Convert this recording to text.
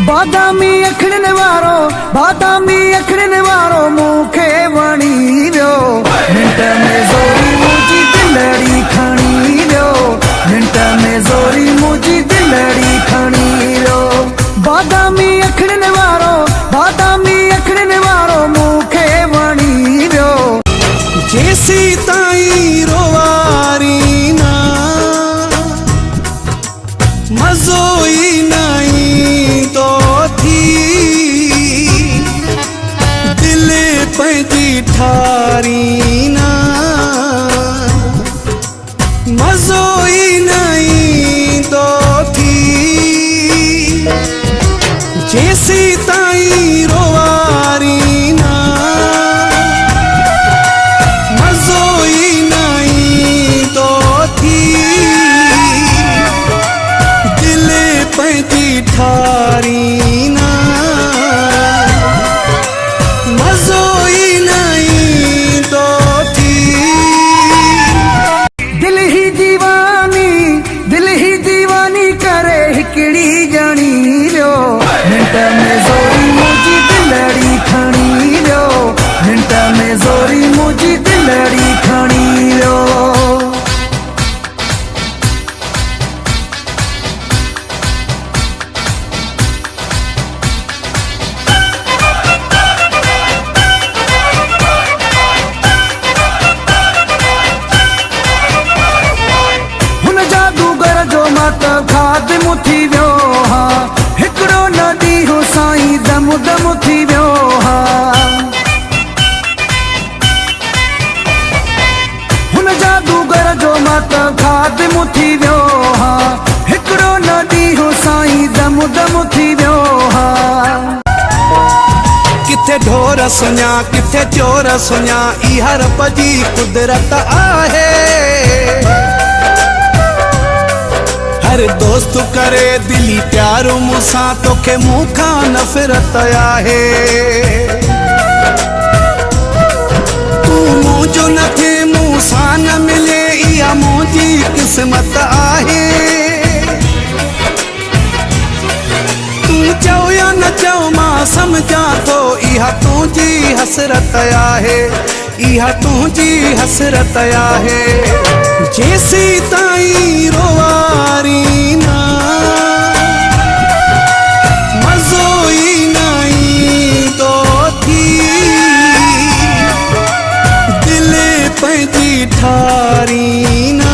बादामी अखड़न वारो मूंखे वणी वियो। मिंट में ज़ोरी मुंहिंजी दिलड़ी खणी वियो। मिंट में ज़ोरी मुंहिंजी दिलड़ी खणी वियो। बादामी अखड़न वारो मूंखे वणी वियो। जेसी ताईं रोवारी ना मज़ो ई तो थी दिल पंहिंजी ठारी ना मज़ो ई तो थी जेसी ताईं रोवारी ना मज़ो ई तो थी दिल पंहिंजी ठारी ना मज़ो ई तो थी। दिल ही दीवानी करे हिकड़ी ॼणी वियो। मिंट में ज़ोरी मुंहिंजी दिलड़ी खणी वियो। मिंट में ज़ोरी मुंहिंजी दिलड़ी खणी वियो। खाद मुथी वियो हा हिकिड़ो नदी हो साईं दम दम थी वियो हा। हुन जादूगर जो मत खाद मुथी वियो हा हिकिड़ो नदी हो साईं दम दम थी वियो हा। किथे ढोर सुञा किथे चोर सुञा इहा रब जी कुदरत आहे। हर दोस्त करे दिली प्यारो मूंसां तोखे मूंखां नफ़रत आहे। तू मुंहिंजो न थे मूंसां न मिले इहा मुंहिंजी क़िस्मत आहे। तू चओ या न चओ मां सम्झां थो इहा तुंहिंजी हसरत आहे। इहा तुंहिंजी हसरत आहे। जेसी ताईं रोवारी ना मज़ो ई तो थी दिल पंहिंजी ठारी ना